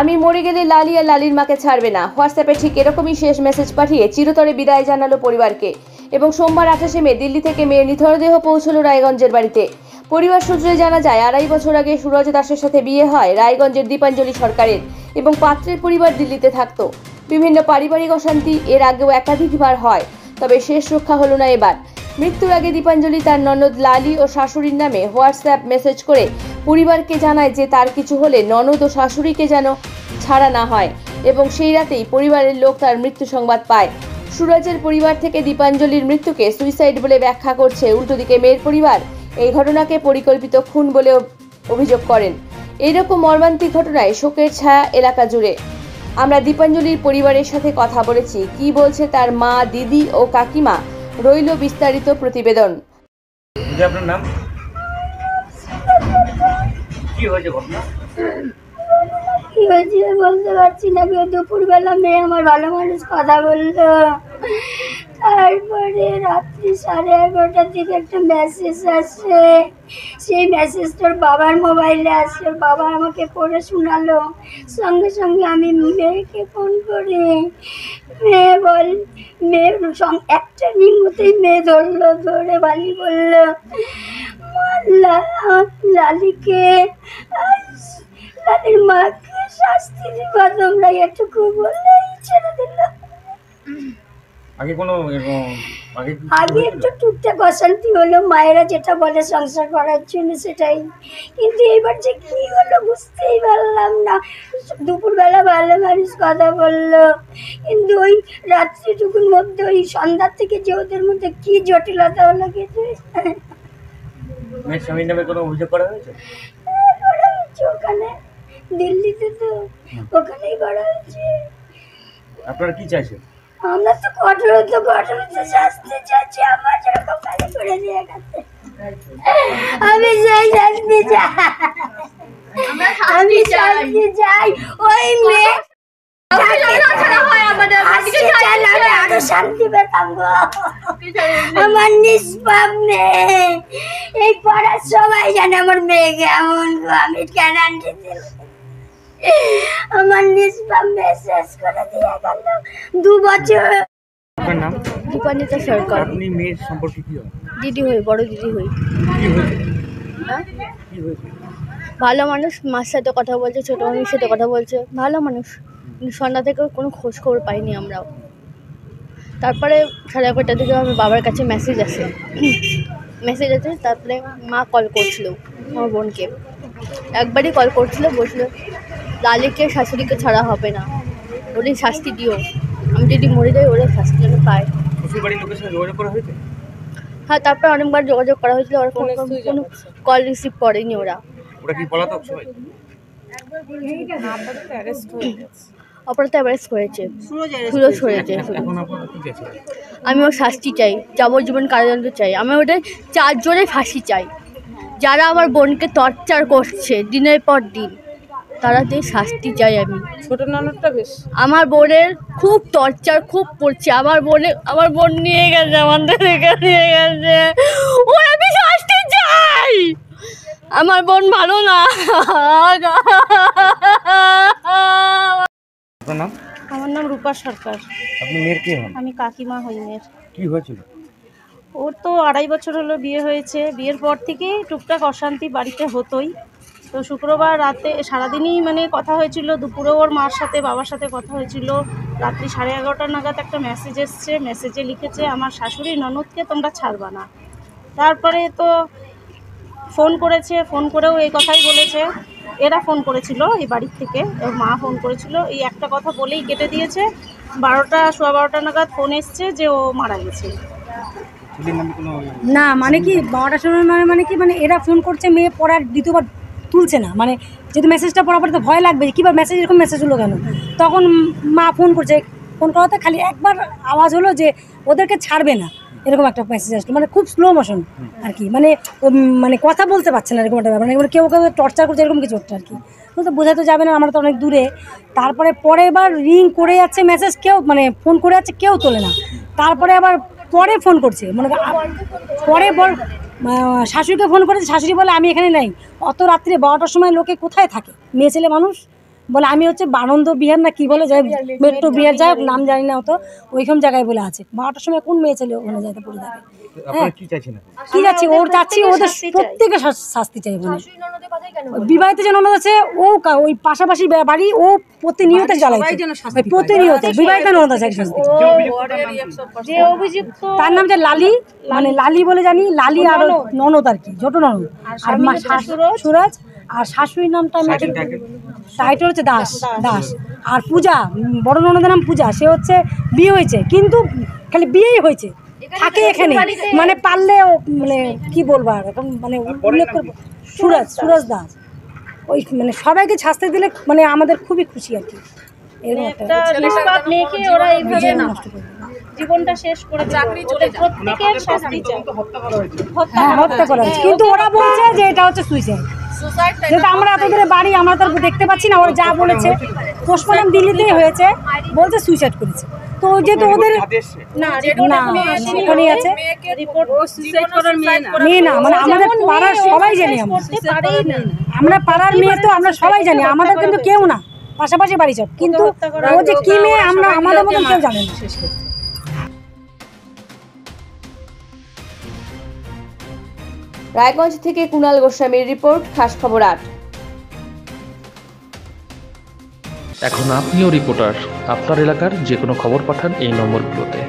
আমি মরে গেলে লালি আর লালির মাকে ছাড়বে না। হোয়াটসঅ্যাপে ঠিক এরকমই শেষ মেসেজ পাঠিয়ে চিরতরে বিদায় জানালো পরিবারকে। এবং সোমবার 28শে মে দিল্লি থেকে মেয়ের নিথরদেহ পৌঁছলো রায়গঞ্জের বাড়িতে। পরিবার সূত্রে জানা যায়, 2.5 বছর আগে সুরজ দাসের সাথে বিয়ে হয় রায়গঞ্জের দীপাঞ্জলি সরকারের এবং পাত্রের পরিবার দিল্লিতে থাকতো। বিভিন্ন পারিবারিক অশান্তি এর আগেও একাধিকবার হয়, তবে শেষ রক্ষা হলো না এবার। মৃত্যুর আগে দীপাঞ্জলি তার ননদ লালি ও শাশুড়ির নামে হোয়াটসঅ্যাপ মেসেজ করে পরিবারকে জানায় যে তার কিছু হলে ননদ ও শাশুড়িকে যেন ছাড়া না হয়, এবং সেই রাতেই পরিবারের লোক তার মৃত্যু সংবাদ পায়। সুরজের পরিবার থেকে দীপাঞ্জলির মৃত্যুকে সুইসাইড বলে ব্যাখ্যা করছে, উল্টোদিকে মেয়ের পরিবার এই ঘটনাকে পরিকল্পিত খুন বলেও অভিযোগ করেন। এইরকম মর্মান্তিক ঘটনায় শোকের ছায়া এলাকা জুড়ে। আমরা দীপাঞ্জলির পরিবারের সাথে কথা বলেছি, কি বলছে তার মা, দিদি ও কাকিমা, রইল বিস্তারিত প্রতিবেদন। আপনার নাম কি হয়েছে? ঘটনা কি হয়েছে বলতে পারছি না। দুপুরবেলা মেয়ে আমার ভালো মানুষ কথা বললো, তারপরে রাত্রি 11:30টার দিকে একটা মেসেজ আসে। সেই মেসেজটার বাবার মোবাইলে আসে, বাবা আমাকে পড়ে শোনালো। সঙ্গে সঙ্গে আমি মেয়েকে ফোন করি। মেয়ের একটা রিমোতেই মেয়ে ধরলো, ধরে বালি বললো, লালিকে লালির মাকে শাস্তি দিবা তোমরা, এটুকু বললে ছেড়ে দিল। আগে একটু টুকটাক অশান্তি হলো, মায়েরা যেটা বলে সংসার করার জন্য সেটাই, কিন্তু এবার যে কি হলো বুঝতেই পারলাম না। দুপুরবেলা ভালো মানুষ কথা বললো, কিন্তু ওই রাত্রিটুকুর মধ্যে ওই সন্ধ্যার থেকে যে ওদের মধ্যে কি জটিলতা হলো কিছু। স্বামীর নামে কোনো অভিযোগ করা হয়েছে? ওখানে দিল্লিতে তো ওখানেই করা হয়েছে। আপনারা কি চাইছেন? আমরা তো কঠোর শাস্তি চাইছি। আমার যেরকম কাজে করে দিয়ে গেছে আমি সেই শাস্তি চাই, আমি শাস্তি চাই। ওই মেয়ে আরো শান্তি পেতাম গো। আমার নিষ্পাপ মেয়ে, এই পড়ার সবাই জানে আমার মেয়ে কেমন গো। আমি কেন আমার নিষ্পাপ মেয়ে শেষ করে দিয়ে গেল 2 বছর। আপনার নাম? দীপান্বিতা সরকার। আপনি মেয়ের সম্পর্কে কি হয়? দিদি হই, বড় দিদি হই। কি হয়েছে? হ্যাঁ, কি হয়েছে? ভালো মানুষ, মার সাথে কথা বলছে, ছোট মামির সাথে কথা বলছে, ভালো মানুষ। সন্ধ্যা থেকে কোনো খোঁজ খবর পাইনি আমরাও। তারপরে 11:30টার দিকে আমার বাবার কাছে মেসেজ আসে। তারপরে মা কল করছিল আমার বোনকে, একবারই কল করছিল, বলছিল লালিকে শাশুড়িকে ছাড়া হবে না, ওরই শাস্তি দিও, আমি যদি মরে যাই ওরা শাস্তি যেন পায়। শ্বশুরবাড়ির লোকের সাথে যোগাযোগ করা হয়েছে? হ্যাঁ, তারপর অনেকবার যোগাযোগ করা হয়েছিল, ওরা কোনো কল রিসিভ করেনি। ওরা কি পলাতক সবাই? অপরাধ অ্যারেস্ট হয়েছে, সুরজ হয়েছে। আমি ওর শাস্তি চাই, যাবজ্জীবন কারাদণ্ড চাই। আমি ওদের 4 জনের ফাঁসি চাই, যারা আমার বোনকে টর্চার করছে দিনের পর দিন, তারাদের শাস্তি চাই আমি। ছোট ননদটা বেশ, আমার বোনের খুব টর্চার খুব পড়ছে। আমার বোন নিয়ে গেছে, আমাদের নিয়ে গেছে, ওর আমি শাস্তি চাই। আমার বোন ভালো না। আপনার নাম? আমার নাম রূপা সরকার। আপনি মেয়ের কে হন? আমি কাকিমা হই মেয়ের। কি হয়েছিল? ওর তো 2.5 বছর হলো বিয়ে হয়েছে। বিয়ের পর থেকেই টুকটাক অশান্তি বাড়িতে হতোই। তো শুক্রবার রাতে সারাদিনই মানে কথা হয়েছিল, দুপুরে ওর মার সাথে বাবার সাথে কথা হয়েছিল। রাত্রি 11:30 নাগাদ একটা মেসেজ এসছে, মেসেজে লিখেছে আমার শাশুড়ি ননদকে তোমরা ছাড়বা না। তারপরে তো ফোন করেছে, ফোন করেও এই কথাই বলেছে। এরা ফোন করেছিল এই বাড়ির থেকে, ওর মা ফোন করেছিল, এই একটা কথা বলেই কেটে দিয়েছে। 12টা নাগাদ ফোন এসছে যে ও মারা গেছে। না মানে কি 12টার সময় মানে কি মানে এরা ফোন করছে, মেয়ে পড়ার দ্বিতীয়বার তুলছে না, মানে যেহেতু মেসেজটা পড়ার পরে তো ভয় লাগবে যে কীভাবে মেসেজ, এরকম মেসেজ হলো কেন। তখন মা ফোন করছে, ফোন করাতে খালি একবার আওয়াজ হলো যে ওদেরকে ছাড়বে না, এরকম একটা মেসেজ আসলো, মানে খুব স্লো মোশন আর কি, মানে কথা বলতে পারছে না, এরকম একটা ব্যাপার, মানে কেউ টর্চার করছে এরকম কিছু একটা আর কি। তো বোঝা তো যাবে না, আমরা তো অনেক দূরে। তারপরে পরে এবার রিং করে যাচ্ছে মেসেজ, কেউ মানে ফোন করে যাচ্ছে, কেউ তোলে না। তারপরে আবার পরে ফোন করছে, মনে পরে শাশুড়িকে ফোন করেছে, শাশুড়ি বলে আমি এখানে নেই। অত রাত্রে 12টার সময় লোকে কোথায় থাকে, মেয়ে ছেলে মানুষ, বলে আমি হচ্ছে আনন্দ বিহার না কি বলে যাই মেট্রো বিহার যাই হোক, নাম জানি না অত, ওইরকম জায়গায় বলে আছে। 12টার সময় কোন মেয়ে ছেলে ওখানে যাইতে পড়ে থাকে? আপনারা কি চাইছেন এখন? কি যাচ্ছি ওর যাচ্ছি, ওদের প্রত্যেকে শাস্তি চাই বলে। বিবাহিত যে ননদ আছে ও ওই পাশাপাশি বাড়ি, ও প্রতিনিয়ত জ্বালায়, প্রতিনিয়ত বিবাহিত ননদ আছে একজন, যে অভিযুক্ত তার নাম যে লালি, মানে লালি বলে জানি, লালি আর ননদ আর কি, ছোট ননদ। আর সুরজ, আর শাশুড়ির নামটা আমি টাইটেল হচ্ছে দাস। দাস আর পূজা, বড় ননদের নাম পূজা, সে হচ্ছে বিয়ে হয়েছে কিন্তু খালি বিয়েই হয়েছে, থাকে এখানে, মানে পারলে মানে কি বলবো আর এখন মানে উল্লেখ করবো। সুরজ দাস, ওই মানে সবাইকে শাস্তি দিলে মানে আমাদের খুবই খুশি আর কি। এরকম একটা নিষ্পাপ মেয়েকে ওরা এইভাবে জীবনটা শেষ করে প্রত্যেকের শাস্তি চাই। হ্যাঁ, হত্যা করা হয়েছে, কিন্তু ওরা বলছে যে এটা হচ্ছে সুইসাইড। যেহেতু আমরা এত দূরে বাড়ি, আমরা তো দেখতে পাচ্ছি না, ওরা যা বলেছে পোস্টমর্টম দিল্লিতেই হয়েছে, বলছে সুইসাইড করেছে। তো যেহেতু ওদের না ওখানেই আছে মেয়ে না, মানে আমাদের পাড়ার সবাই জানি, আমরা পাড়ার মেয়ে তো আমরা সবাই জানি, আমাদের কিন্তু কেউ না, পাশাপাশি বাড়ি সব, কিন্তু ও যে কি মেয়ে আমরা আমাদের মতন কেউ জানে না। রায়গঞ্জ থেকে কুণাল গোস্বামীর রিপোর্ট, খাস খবর 8। এখন আপনিও রিপোর্টার, আপনার এলাকার যে কোনো খবর পাঠান এই নম্বরগুলোতে।